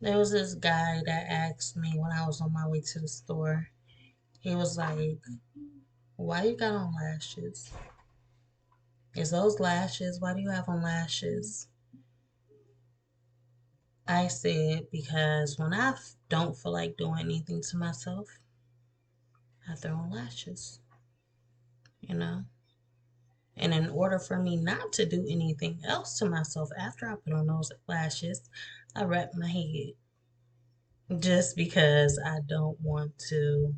There was this guy that asked me when I was on my way to the store. He was like, "Why you got on lashes? Is those lashes? Why do you have on lashes?" I said, "Because when I don't feel like doing anything to myself, I throw on lashes, you know? And in order for me not to do anything else to myself after I put on those lashes, I wrap my head just because I don't want to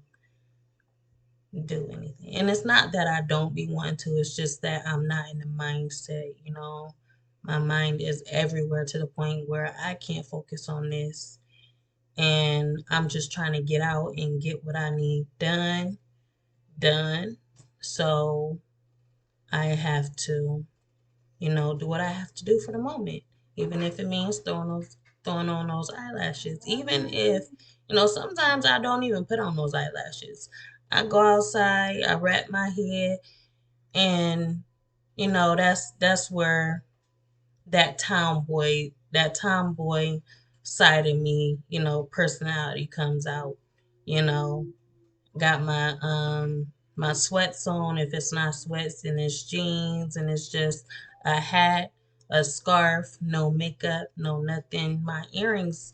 do anything. And it's not that I don't be wanting to, it's just that I'm not in the mindset, you know. My mind is everywhere to the point where I can't focus on this. And I'm just trying to get out and get what I need done. So I have to, do what I have to do for the moment. Even if it means throwing on those eyelashes. Even if, sometimes I don't even put on those eyelashes. I go outside, I wrap my head, and that's where that tomboy side of me, personality comes out. You know, got my sweats on. If it's not sweats, then it's jeans, and it's just a hat, a scarf, no makeup, no nothing. My earrings,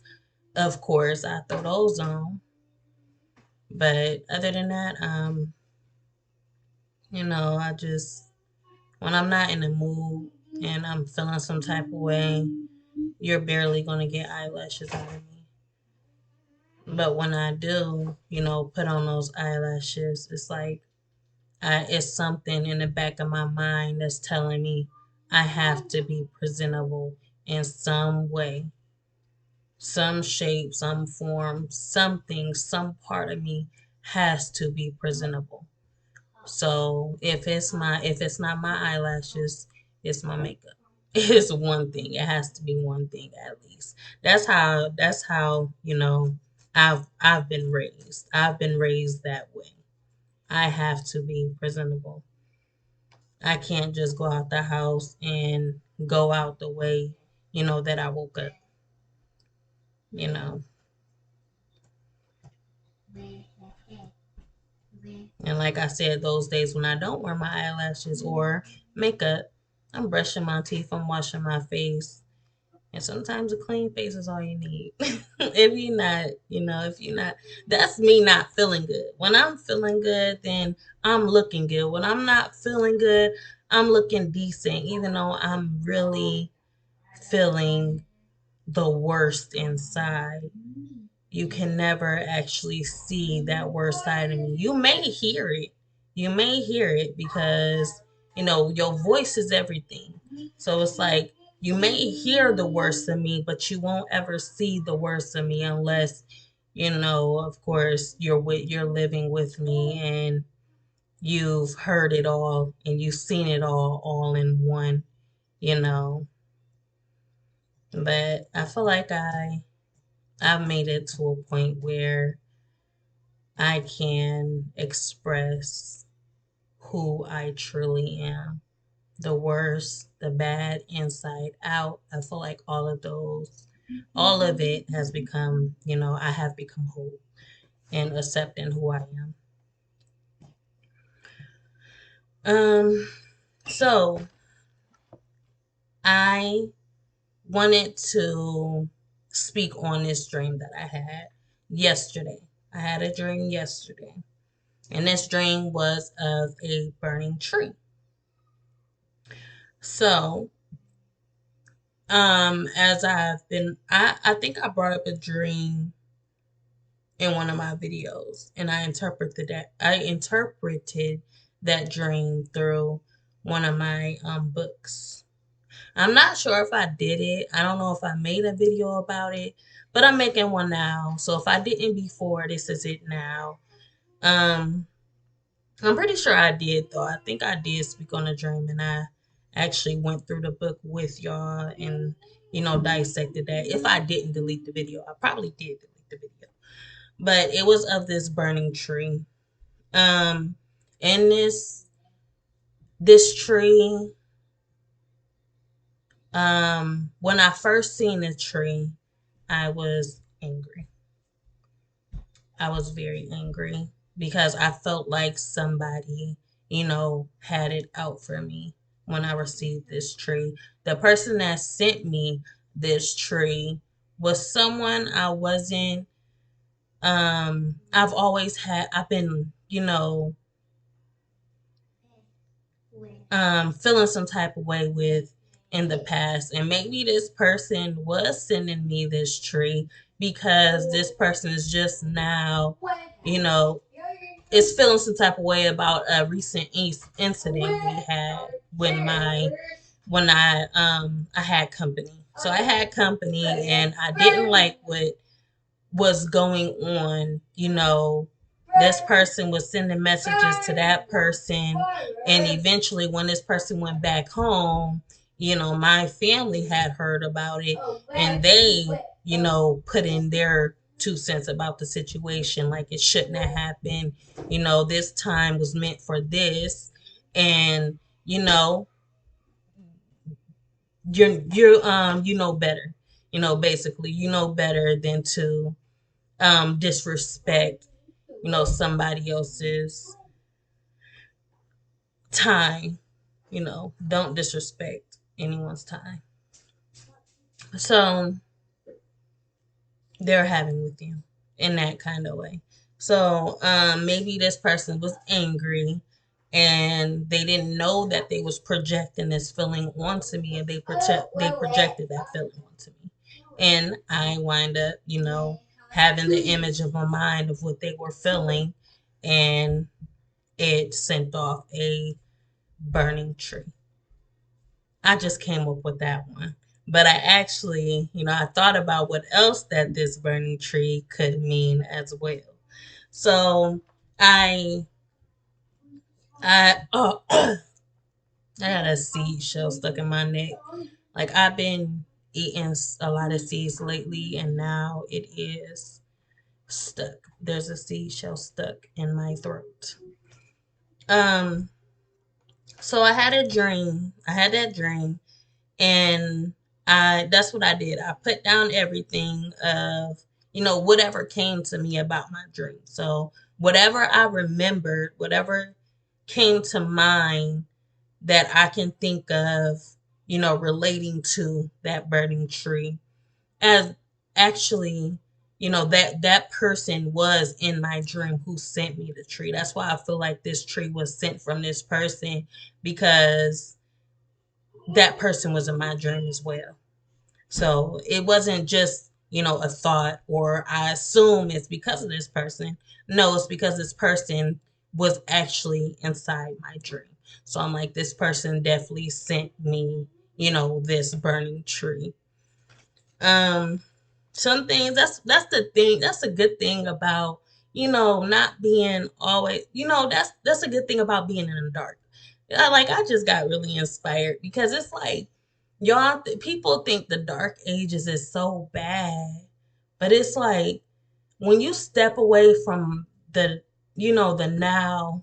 of course, I throw those on. But other than that, I just when I'm not in the mood and I'm feeling some type of way, you're barely gonna get eyelashes out of me. But when I do, put on those eyelashes, it's like it's something in the back of my mind that's telling me I have to be presentable in some way, some shape, some form, something, some part of me has to be presentable. So if it's not my eyelashes, it's my makeup. It's one thing. It has to be one thing at least. That's how, I've been raised. I've been raised that way. I have to be presentable. I can't just go out the house and go out the way, that I woke up, you know. And like I said, those days when I don't wear my eyelashes or makeup, I'm brushing my teeth, I'm washing my face. And sometimes a clean face is all you need. If you're not, that's me not feeling good. When I'm feeling good, then I'm looking good. When I'm not feeling good, I'm looking decent, even though I'm really feeling the worst inside. You can never actually see that worst side of me. You may hear it. You may hear it because, your voice is everything. So it's like you may hear the worst of me, but you won't ever see the worst of me unless, of course, you're living with me and you've heard it all and you've seen it all in one, you know. But I feel like I've made it to a point where I can express who I truly am. The worst, the bad, inside out. I feel like all of it has become, I have become whole and accepting who I am. Um, so I wanted to speak on this dream that I had yesterday. I had a dream yesterday, and this dream was of a burning tree. So, as I think I brought up a dream in one of my videos, and I interpreted that dream through one of my books. I'm not sure if I did it. I don't know if I made a video about it, but I'm making one now. So if I didn't before, this is it now. Um, I'm pretty sure I did though. I think I did speak on a dream, and I actually went through the book with y'all and dissected that. If I didn't delete the video, I probably did delete the video. But it was of this burning tree. Um and this tree, when I first seen the tree, I was angry. I was very angry because I felt like somebody, had it out for me when I received this tree. The person that sent me this tree was someone I wasn't I've been, feeling some type of way with in the past. And maybe this person was sending me this tree because this person is just now, you know, is feeling some type of way about a recent incident we had when I had company. So I had company and I didn't like what was going on. This person was sending messages to that person, and eventually when this person went back home, my family had heard about it, and they, put in their 2 cents about the situation, like it shouldn't have happened. This time was meant for this. And you know you know better. Basically, better than to disrespect, somebody else's time. Don't disrespect anyone's time. So they're having with you in that kind of way. So maybe this person was angry and they didn't know that they was projecting this feeling onto me, and they projected that feeling onto me. And I wind up, having the image of my mind of what they were feeling, and it sent off a burning tree. I just came up with that one. But I actually, I thought about what else that this burning tree could mean as well. So I, I had a seed shell stuck in my neck. Like I've been eating a lot of seeds lately, and now it is stuck. There's a seed shell stuck in my throat. Um, so I had a dream. I had that dream, and I that's what I did. I put down everything of, whatever came to me about my dream. So whatever I remembered, whatever came to mind that I can think of, relating to that burning tree, as actually, that person was in my dream who sent me the tree. That's why I feel like this tree was sent from this person, because that person was in my dream as well. So it wasn't just, a thought, or I assume it's because of this person. No, it's because this person was actually inside my dream. So I'm like, this person definitely sent me, this burning tree. Um, some things, that's the thing. That's a good thing about, not being always, that's a good thing about being in the dark. Like I just got really inspired because it's like, y'all, people think the dark ages is so bad, but it's like when you step away from the, the now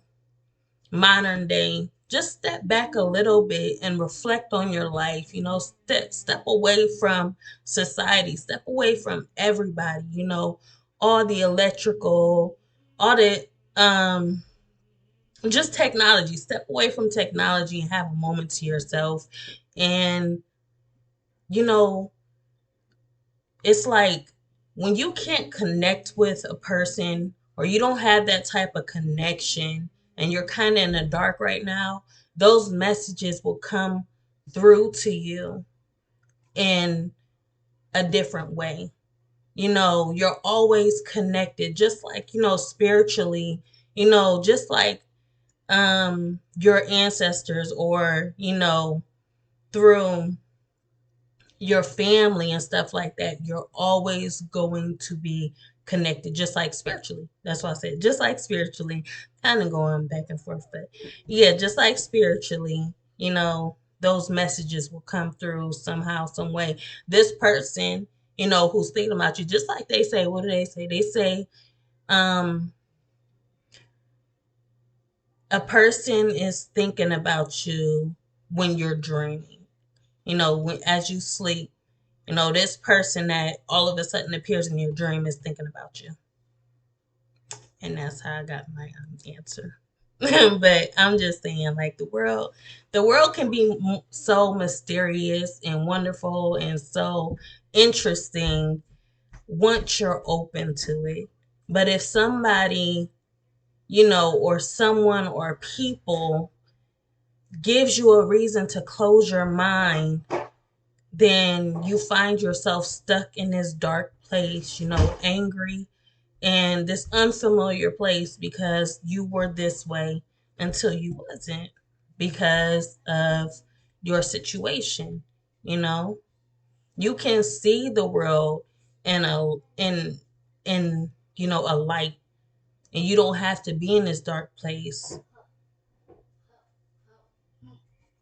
modern day, just step back a little bit and reflect on your life. Step away from society, step away from everybody. All the electrical, all the just technology. Step away from technology and have a moment to yourself. And you know it's like when you can't connect with a person, or you don't have that type of connection, and you're kind of in the dark right now, those messages will come through to you in a different way. You're always connected, just like, spiritually, just like your ancestors, or, through your family and stuff like that. You're always going to be connected, just like spiritually. That's why I said just like spiritually, kind of going back and forth. But yeah, just like spiritually, those messages will come through somehow, some way. This person, who's thinking about you, just like they say, what do they say? They say, um, a person is thinking about you when you're dreaming, when as you sleep, You know, this person that all of a sudden appears in your dream is thinking about you. And that's how I got my answer. But I'm just saying, like, the world can be so mysterious and wonderful and so interesting once you're open to it. But if somebody, or someone or people gives you a reason to close your mind, then you find yourself stuck in this dark place, angry and this unfamiliar place because you were this way until you wasn't because of your situation. You know, you can see the world in a light, and you don't have to be in this dark place,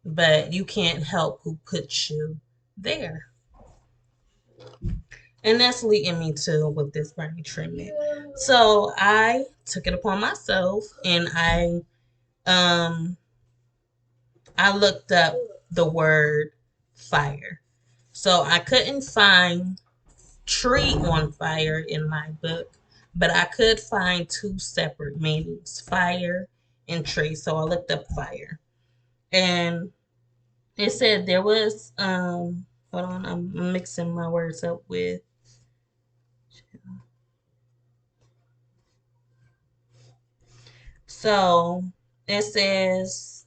but you can't help who puts you there. And that's leading me to with this brain treatment. So I took it upon myself, and um I looked up the word fire. So I couldn't find tree on fire in my book, but I could find two separate meanings, fire and tree. So I looked up fire. And it said there was hold on, I'm mixing my words up with. So it says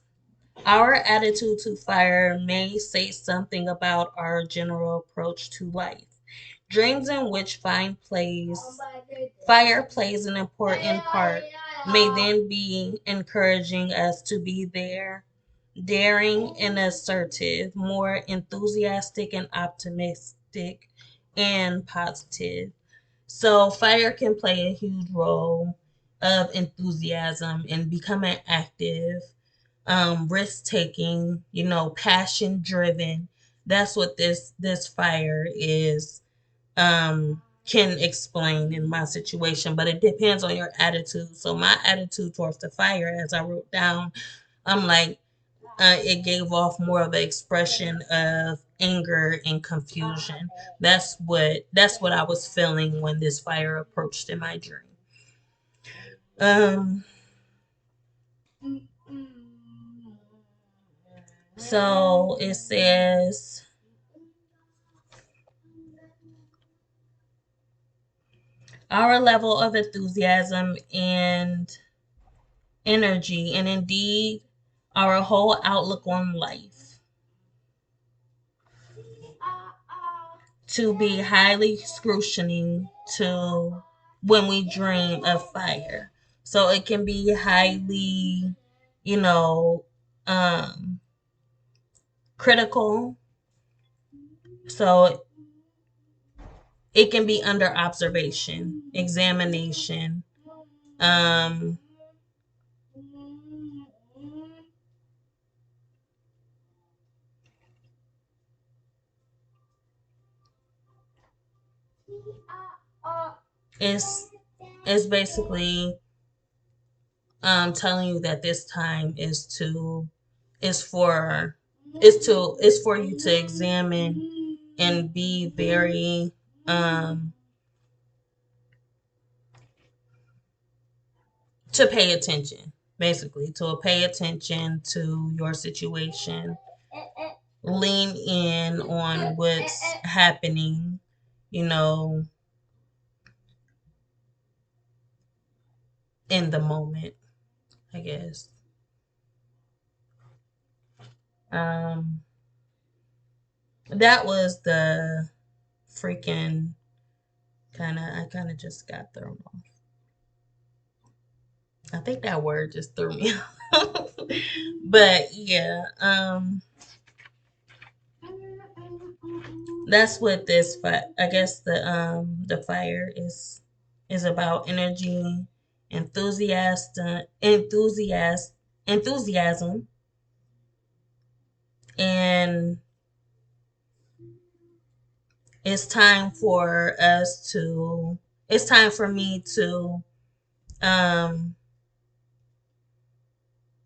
our attitude to fire may say something about our general approach to life. Dreams in which fire plays an important part may then be encouraging us to be there, daring and assertive, more enthusiastic and optimistic and positive. So fire can play a huge role of enthusiasm and becoming active, risk taking, passion driven. That's what this fire is, can explain in my situation, but it depends on your attitude. So my attitude towards the fire, as I wrote down, I'm like, it gave off more of an expression of anger and confusion. That's what I was feeling when this fire approached in my dream. Um, so it says our level of enthusiasm and energy, and indeed our whole outlook on life, to be highly scrutining to when we dream of fire. So it can be highly, you know, um, critical. So it can be under observation, examination. Um, it's it's basically telling you that this time is for is for you to examine and be very to pay attention, basically to pay attention to your situation, lean in on what's happening, you know, in the moment, I guess. um that was the freaking I kind of just got thrown off. I think that word just threw me off. But yeah, that's what this I guess the fire is about: energy, enthusiasm, and it's time for us to it's time for me to um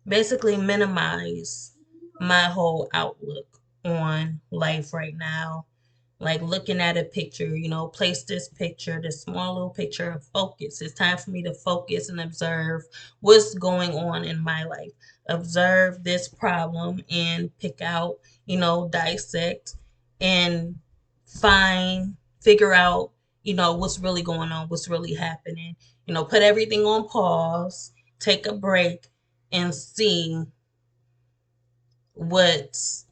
basically minimize my whole outlook on life right now, like looking at a picture, place this picture, this small little picture, and focus. It's time for me to focus and observe what's going on in my life. Observe this problem and pick out, dissect and figure out, what's really going on, what's really happening. Put everything on pause, take a break, and see what's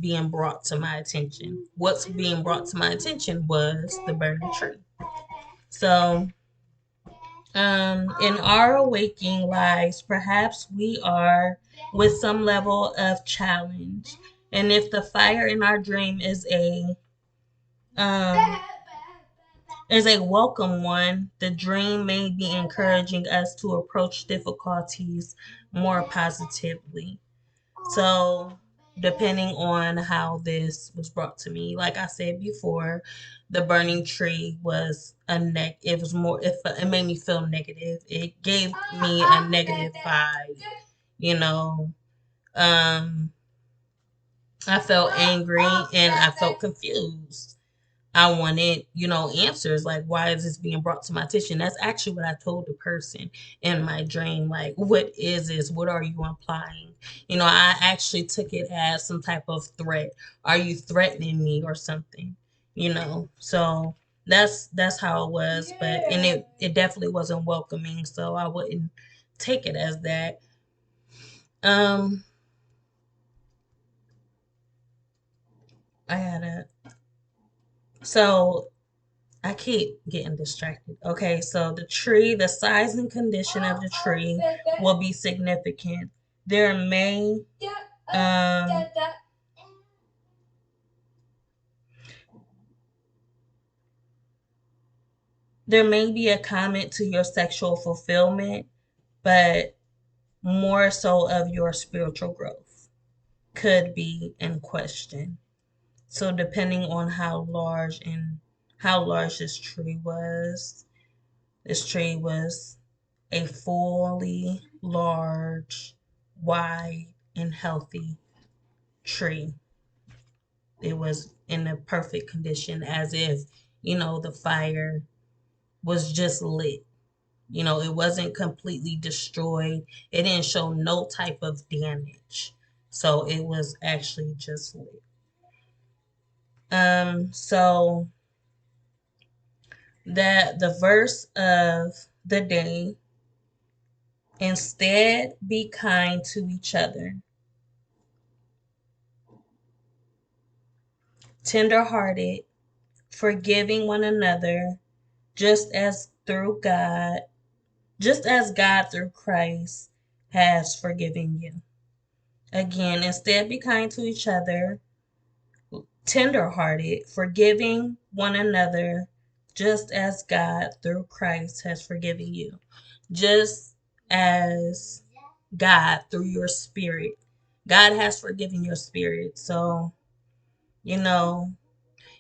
being brought to my attention. What's being brought to my attention was the burning tree. So in our awakening lives, perhaps we are with some level of challenge, and if the fire in our dream um is a welcome one, the dream may be encouraging us to approach difficulties more positively. So, depending on how this was brought to me, like I said before, the burning tree was it was more, it made me feel negative. It gave me a negative vibe, you know. Um, I felt angry and I felt confused. I wanted, answers like, why is this being brought to my attention? That's actually what I told the person in my dream. Like, what is this? What are you implying? I actually took it as some type of threat. Are you threatening me or something? So that's how it was. But and it definitely wasn't welcoming, so I wouldn't take it as that. Um, I had a so I keep getting distracted. Okay, so the size and condition of the tree will be significant. There may um there may be a comment to your sexual fulfillment, but more so of your spiritual growth could be in question. So depending on how large this tree was a fully large, wide, and healthy tree. It was in a perfect condition, as if, the fire was just lit. It wasn't completely destroyed. It didn't show no type of damage. So it was actually just lit. So that the verse of the day, instead be kind to each other, tender-hearted, forgiving one another, just as through God, just as God through Christ has forgiven you. Again, instead be kind to each other, tender-hearted, forgiving one another, just as God through Christ has forgiven you. Just as God through your spirit. God has forgiven your spirit. So, you know,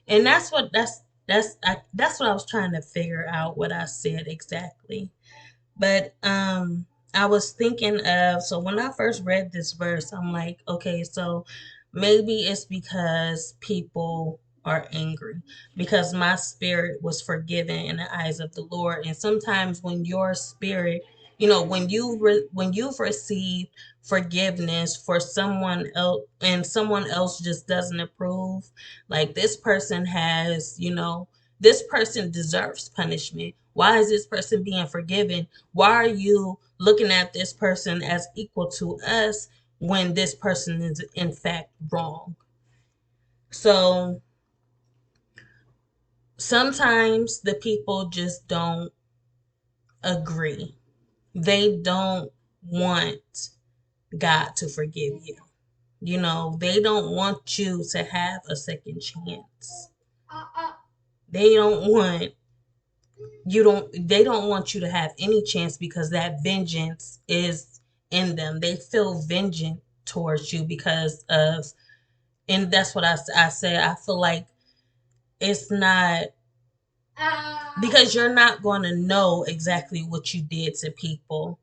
and that's what I was trying to figure out what I said exactly. But I was thinking of, so when I first read this verse, I'm like, okay, so maybe it's because people are angry, because my spirit was forgiven in the eyes of the Lord. And sometimes when your spirit, when you've received forgiveness for someone else and someone else just doesn't approve, like this person deserves punishment. Why is this person being forgiven? Why are you looking at this person as equal to us when this person is in fact wrong? So sometimes the people just don't agree. They don't want God to forgive you. They don't want you to have a second chance. They don't want they don't want you to have any chance, because that vengeance is in them. They feel vengeance towards you because of, and that's what I say. I feel like it's not, because you're not going to know exactly what you did to people,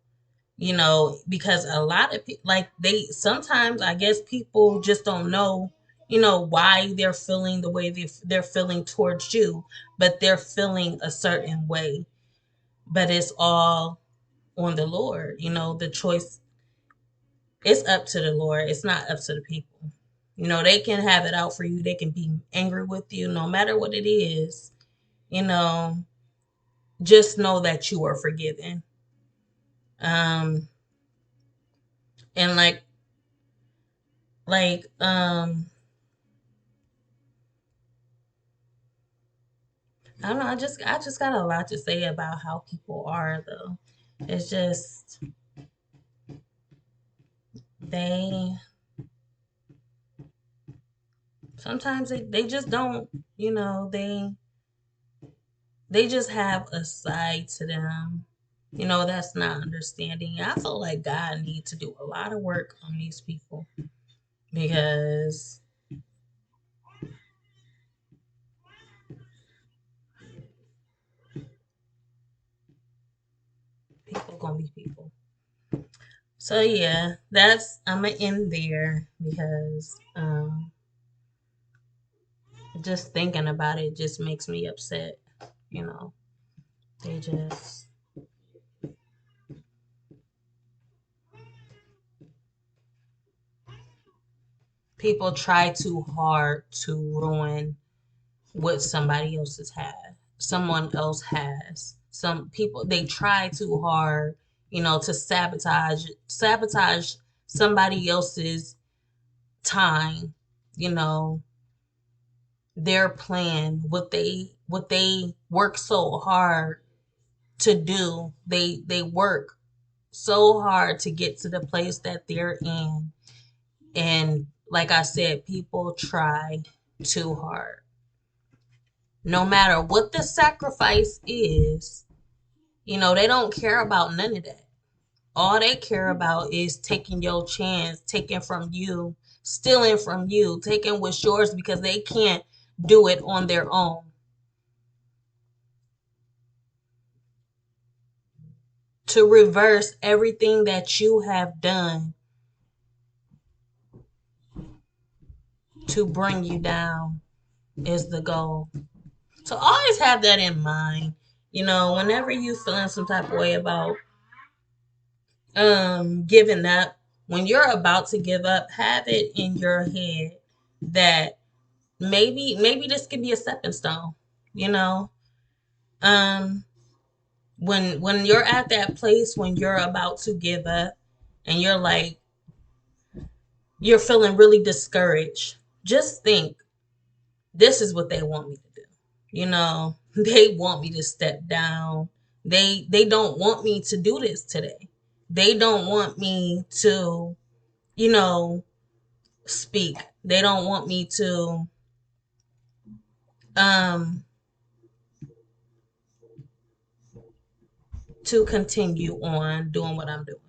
because a lot of people, like, sometimes I guess people just don't know why they're feeling the way they're feeling towards you, but they're feeling a certain way. But it's all on the Lord. The choice is up to the Lord. It's not up to the people. They can have it out for you. They can be angry with you, no matter what it is. You know, just know that you are forgiven. Um, and I don't know. I just got a lot to say about how people are, though. It's just they sometimes they just don't. They just have a side to them. That's not understanding. I feel like God needs to do a lot of work on these people because people gonna be people. So yeah, I'm gonna end there because just thinking about it just makes me upset. You know, they just people try too hard to ruin what someone else has. Some people they try too hard, to sabotage somebody else's time, you know, their plan, what they work so hard to do. They work so hard to get to the place that they're in. And like I said, people try too hard. No matter what the sacrifice is, they don't care about none of that. All they care about is taking your chance, taking from you, stealing from you, taking what's yours because they can't do it on their own. To reverse everything that you have done to bring you down is the goal. So always have that in mind. Whenever you feeling some type of way about giving up, when you're about to give up, have it in your head that maybe this could be a stepping stone. You know, um, when you're at that place when you're about to give up and you're feeling really discouraged, just think this is what they want me to do. They want me to step down. They don't want me to do this today. They don't want me to, you know, speak. They don't want me um to continue on doing what I'm doing.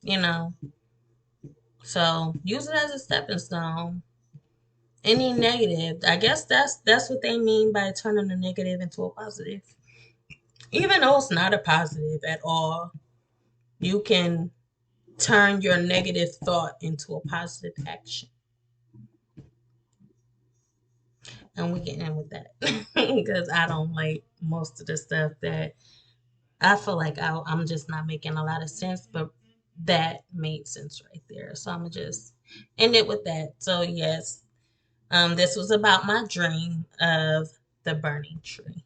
You know. So use it as a stepping stone. Any negative, I guess that's what they mean by turning a negative into a positive. Even though it's not a positive at all, you can turn your negative thought into a positive action. And we get in with that because I don't like most of the stuff that I feel like I'm just not making a lot of sense, but that made sense right there. So I'm gonna just end it with that. So yes, this was about my dream of the burning tree.